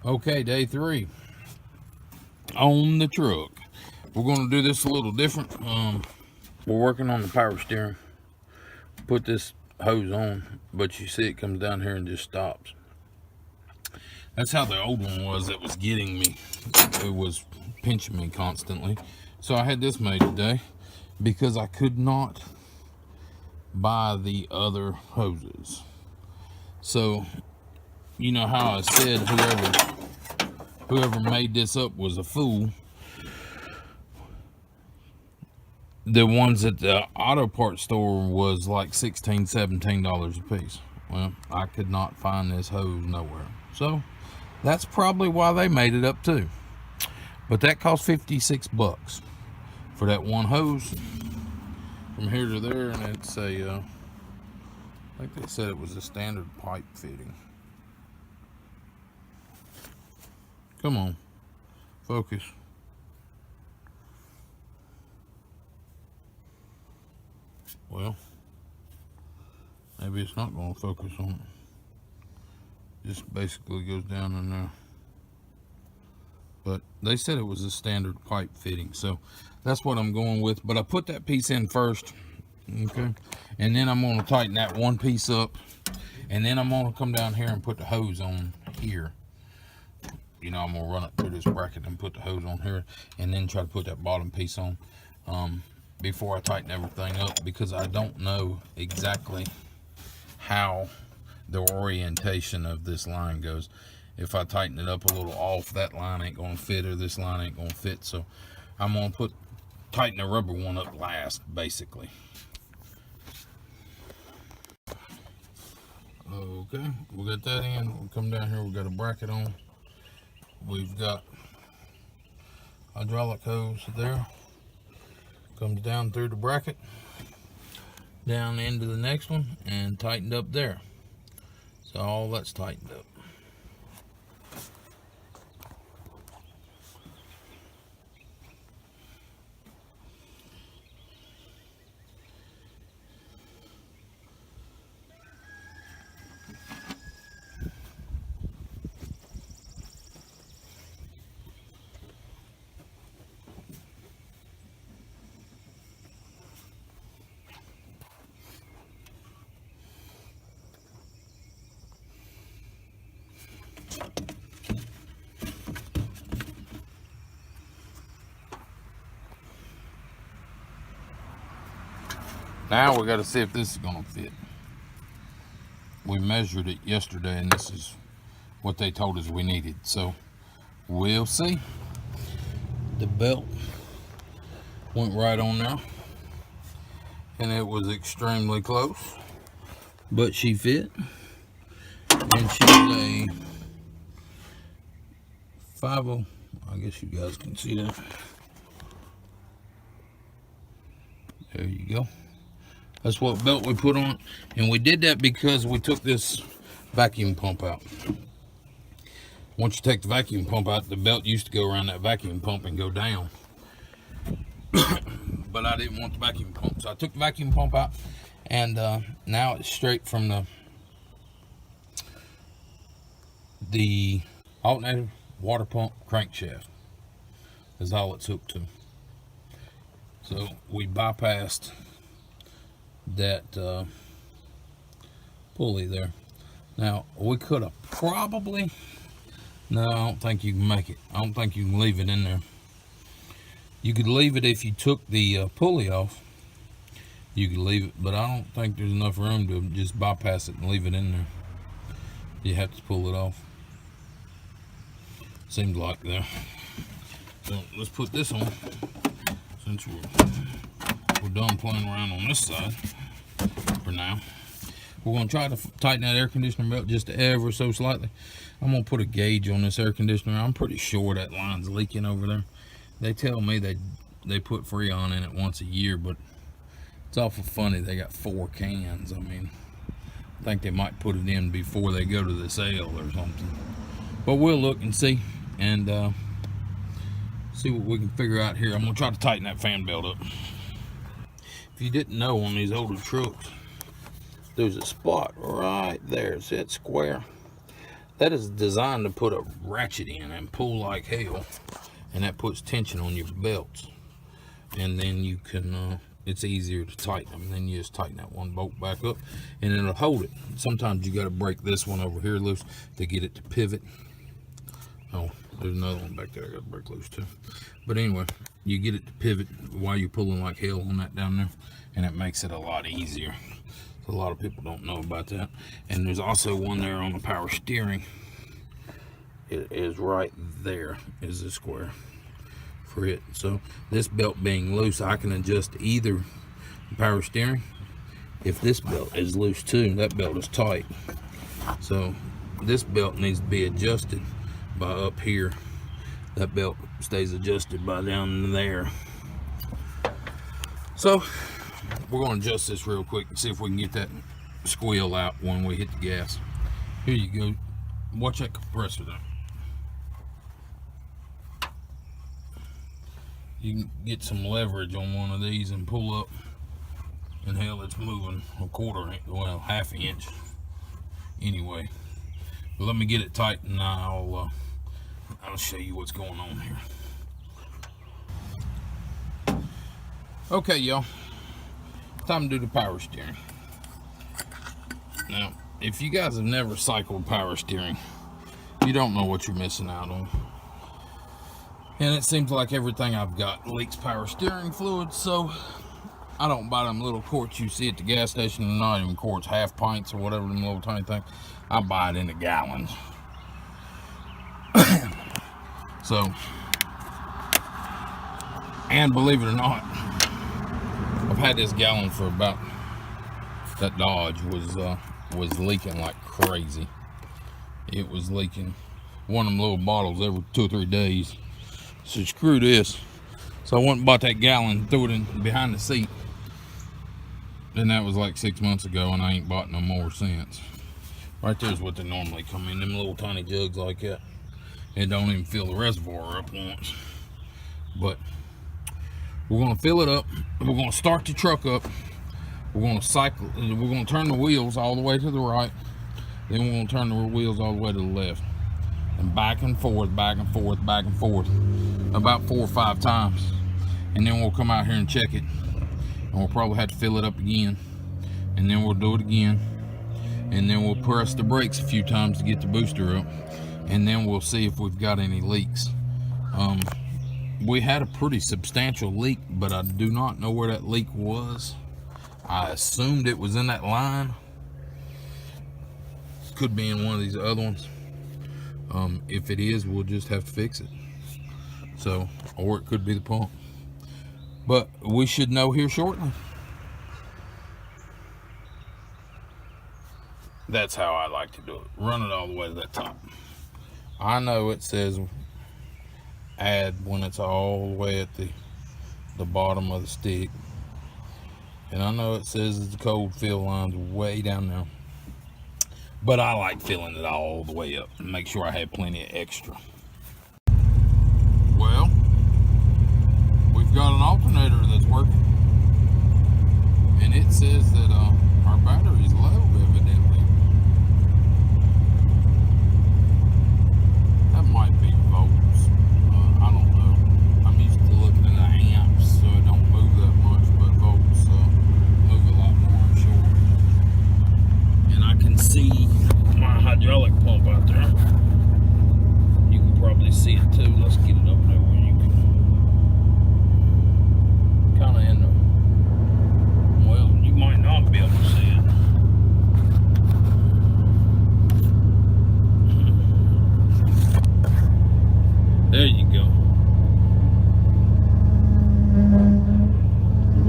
Okay, day 3 on the truck. We're going to do this a little different. We're working on the power steering. Put this hose on, but you see it comes down here and just stops. That's how the old one was that was getting me. It was pinching me constantly. So I had this made today because I could not buy the other hoses. So, you know how I said whoever made this up was a fool. The ones at the auto parts store was like $16, $17 a piece. Well, I could not find this hose nowhere. So that's probably why they made it up too. But that cost 56 bucks for that one hose from here to there, and it's a I think they said it was a standard pipe fitting. Come on, focus. Well, maybe it's not going to focus on it. Just basically goes down in there. But they said it was a standard pipe fitting, so that's what I'm going with. But I put that piece in first, okay? And then I'm going to tighten that one piece up, and then I'm going to come down here and put the hose on here. You know, I'm going to run it through this bracket and put the hose on here, and then try to put that bottom piece on before I tighten everything up, because I don't know exactly how the orientation of this line goes. If I tighten it up a little off, that line ain't gonna fit, or this line ain't gonna fit. So I'm gonna tighten the rubber one up last, basically. Okay, we got that in. We'll come down here, we got a bracket on. We've got hydraulic hose there. Comes down through the bracket, down into the next one, and tightened up there. So all that's tightened up. Now we got to see if this is going to fit. We measured it yesterday, and this is what they told us we needed. So we'll see. The belt went right on there, and it was extremely close, but she fit. And she's a 50. I guess you guys can see that. There you go. That's what belt we put on. And we did that because we took this vacuum pump out. Once you take the vacuum pump out, the belt used to go around that vacuum pump and go down. But I didn't want the vacuum pump, so I took the vacuum pump out, and now it's straight from the alternator water pump crankshaft. Is all it's hooked to. So we bypassed that pulley there. Now we could have probably, no, I don't think you can make it. I don't think you can leave it in there. You could leave it if you took the pulley off. You could leave it, but I don't think there's enough room to just bypass it and leave it in there. You have to pull it off. Seems like there. So let's put this on, since we're done playing around on this side for now. We're going to try to tighten that air conditioner belt just ever so slightly. I'm going to put a gauge on this air conditioner. I'm pretty sure that line's leaking over there. They tell me they put Freon in it once a year, but it's awful funny. They got 4 cans. I mean, I think they might put it in before they go to the sale or something. But we'll look and see, and see what we can figure out here. I'm going to try to tighten that fan belt up. If you didn't know, on these older trucks, there's a spot right there. See that square? That is designed to put a ratchet in and pull like hell, and that puts tension on your belts. And then you can, it's easier to tighten them. Then you just tighten that one bolt back up, and it'll hold it. Sometimes you got to break this one over here loose to get it to pivot. Oh, there's another one back there I got to break loose too. But anyway, you get it to pivot while you're pulling like hell on that down there, and it makes it a lot easier. So a lot of people don't know about that. And there's also one there on the power steering. It is right there is the square for it. So this belt being loose, I can adjust either power steering. If this belt is loose too, that belt is tight. So this belt needs to be adjusted by up here. That belt stays adjusted by down there. So we're going to adjust this real quick and see if we can get that squeal out when we hit the gas. Here you go. Watch that compressor though. You can get some leverage on one of these and pull up, and hell, it's moving a quarter, well, half inch anyway. But let me get it tight and I'll show you what's going on here. Okay, y'all, time to do the power steering. Now, if you guys have never cycled power steering, you don't know what you're missing out on. And it seems like everything I've got leaks power steering fluid, so I don't buy them little quarts you see at the gas station. They're not even quarts, half pints or whatever, them little tiny things. I buy it in the gallons. So, and believe it or not, I've had this gallon for about, that Dodge was leaking like crazy. It was leaking one of them little bottles every 2 or 3 days. So screw this. So I went and bought that gallon, threw it in behind the seat. Then that was like 6 months ago, and I ain't bought no more since. Right there's what they normally come in, them little tiny jugs like that. It don't even fill the reservoir up once. But we're gonna fill it up. We're gonna start the truck up. We're gonna cycle. We're gonna turn the wheels all the way to the right. Then we're gonna turn the wheels all the way to the left. And back and forth, back and forth, back and forth, about 4 or 5 times. And then we'll come out here and check it. And we'll probably have to fill it up again. And then we'll do it again. And then we'll press the brakes a few times to get the booster up. And then we'll see if we've got any leaks. We had a pretty substantial leak, but I do not know where that leak was. I assumed it was in that line. Could be in one of these other ones. If it is, we'll just have to fix it. So, or it could be the pump. But we should know here shortly. That's how I like to do it. Run it all the way to that top. I know it says add when it's all the way at the bottom of the stick. And I know it says the cold fill line's way down there. But I like filling it all the way up and make sure I have plenty of extra. Well, we've got an alternator that's working. And it says that our battery's low, evidently. That might be volts. I don't know. I'm used to looking at the amps, so it don't move that much, but volts move a lot more, I'm sure. And I can see my hydraulic pump out there. You can probably see it too. Let's get it over there where you can kind of in the, well, you might not be able to see it. There you go.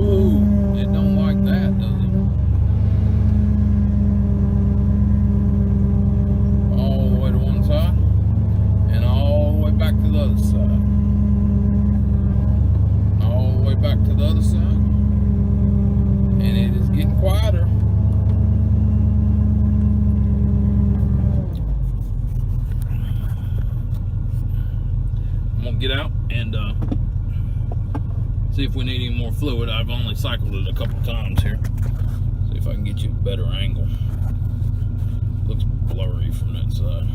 Ooh, it don't like that, does it? All the way to one side and all the way back to the other side. All the way back to the other side. And it is getting quieter. I'm gonna get out and see if we need any more fluid. I've only cycled it a couple times here. See if I can get you a better angle. Looks blurry from that side.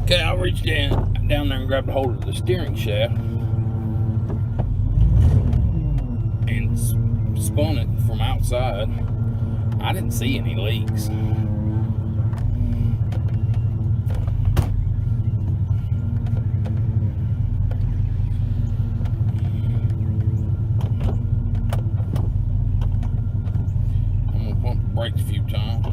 Okay, I reached down there and grabbed a hold of the steering shaft and spun it from outside. I didn't see any leaks. I'm gonna pump the brakes a few times.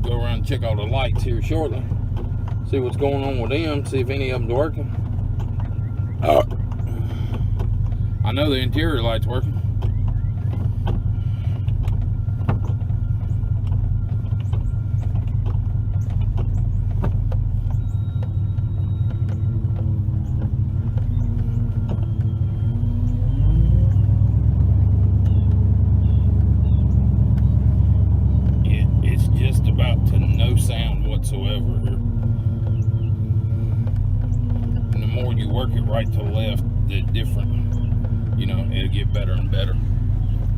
Go around and check all the lights here shortly. See what's going on with them. See if any of them's working. I know the interior light's working. About to no sound whatsoever here. And the more you work it right to left, the different, you know, it'll get better and better.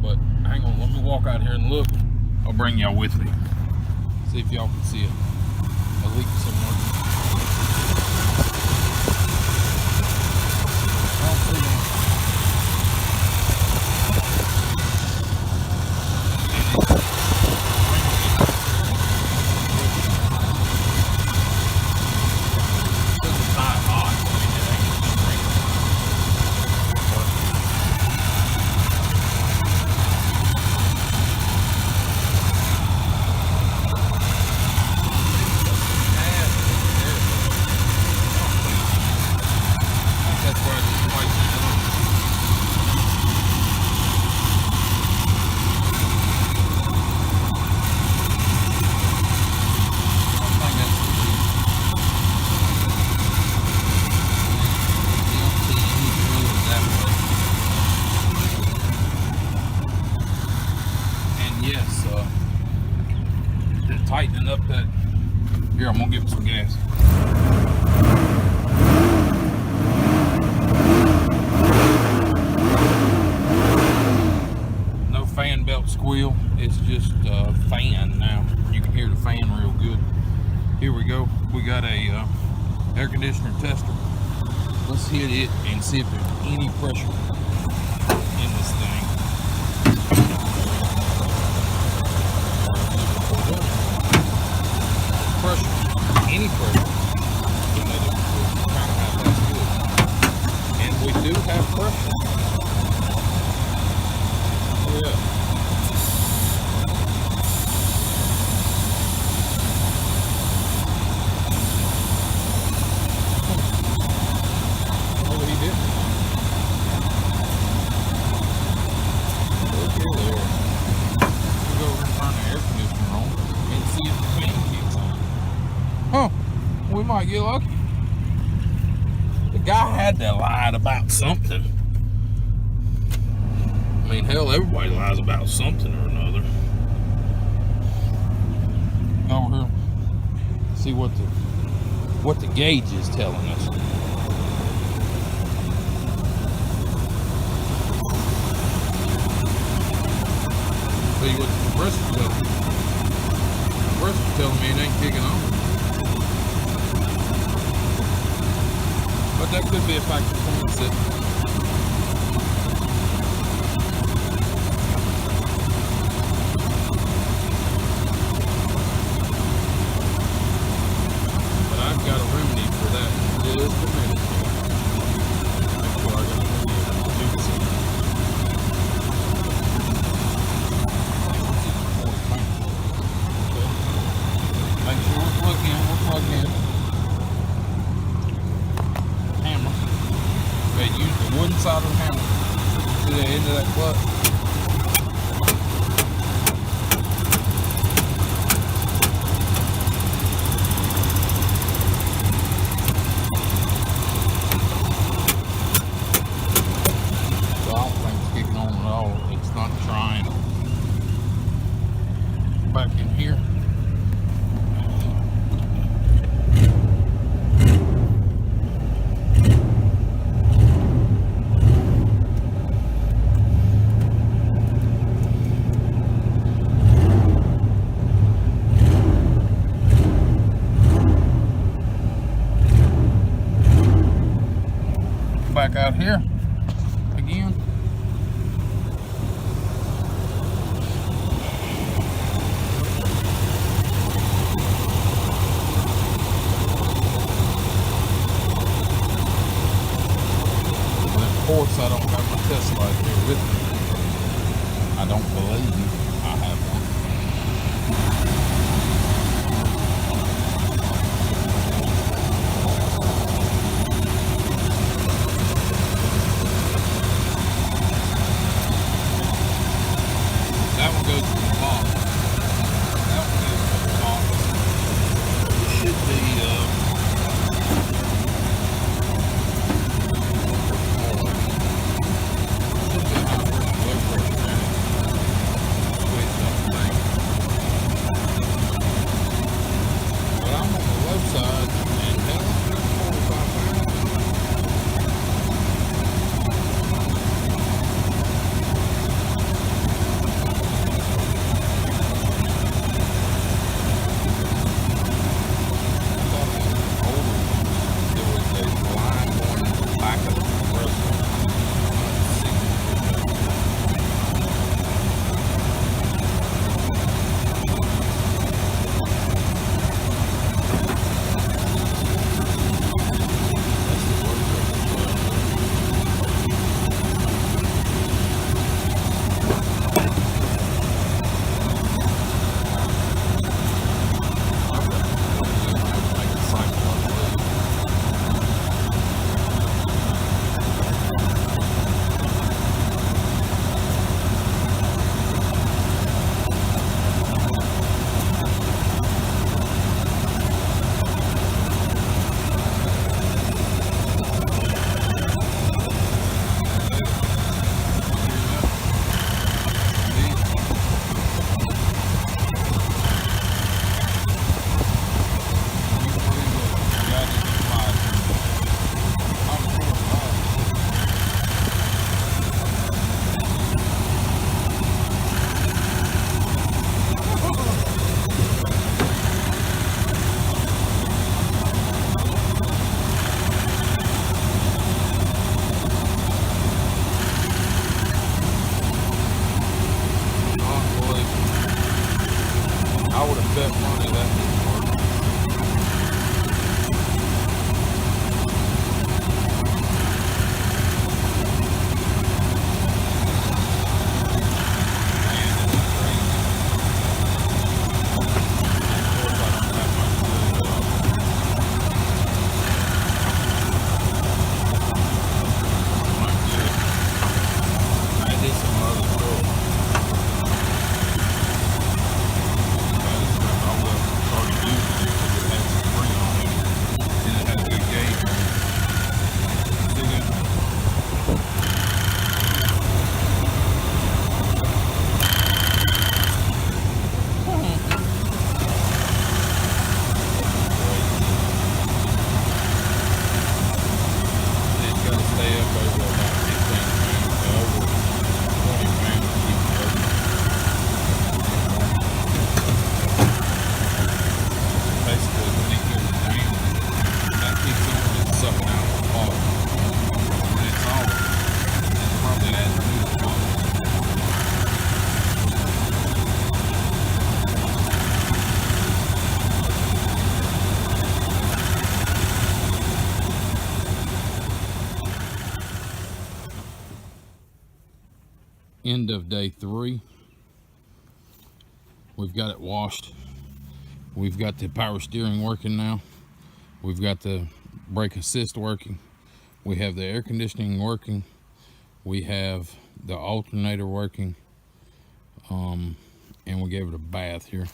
But hang on, let me walk out here and look. I'll bring y'all with me. See if y'all can see a leak somewhere. I don't see any. Tightening up that. Here, I'm gonna give it some gas. No fan belt squeal. It's just a fan now. You can hear the fan real good. Here we go. We got a air conditioner tester. Let's hit it and see if there's any pressure in this thing. Any pressure, you know, we're trying to have that good. And we do have pressure. Oh yeah. Oh, he did. Okay, there. We'll go over and turn the air conditioner on and see if the fan kicks on. Oh, we might get lucky. The guy had to lie about something. I mean, hell, everybody lies about something or another. Over here, see what the gauge is telling us. See what the compressor's telling me. The compressor's telling me it ain't kicking on. that could be a factor point sit. But I've got a remedy for that just a minute. Make sure I got a remedy. Make sure we're plugged in. Hammer. Okay, use the wooden side of the hammer to the end of that clutch. So I don't think it's kicking on at all. It's not trying. Back in here. Back out here again. And of course, I don't have my test light here with me. I don't believe I have one. That one goes to the box. That one goes to the box. It should be, high pressure, low pressure in it. Switch up the thing. But I'm on the low side, and hell, I'm 45 pounds. I would have bet money that didn't work. Man, this is crazy. Of course, I don't have my tools up. Like this. I did some other stuff. Basically, when it goes down, that keeps on sucking out the ball. end of day 3. We've got it washed. We've got the power steering working now. We've got the brake assist working. We have the air conditioning working. We have the alternator working. And we gave it a bath here.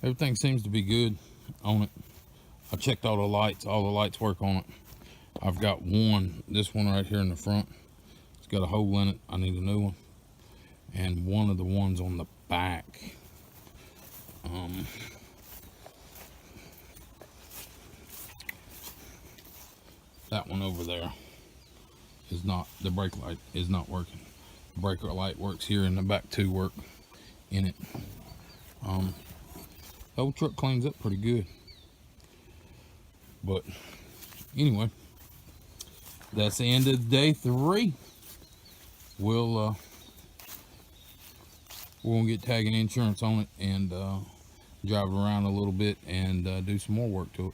Everything seems to be good on it. I checked all the lights work on it. I've got this one right here in the front, it's got a hole in it, I need a new one. And one of the ones on the back, that one over there is not, the brake light is not working. The brake light works here and the back two work in it. The old truck cleans up pretty good. But anyway, that's the end of day 3. We're gonna get tagging insurance on it and drive it around a little bit and do some more work to it.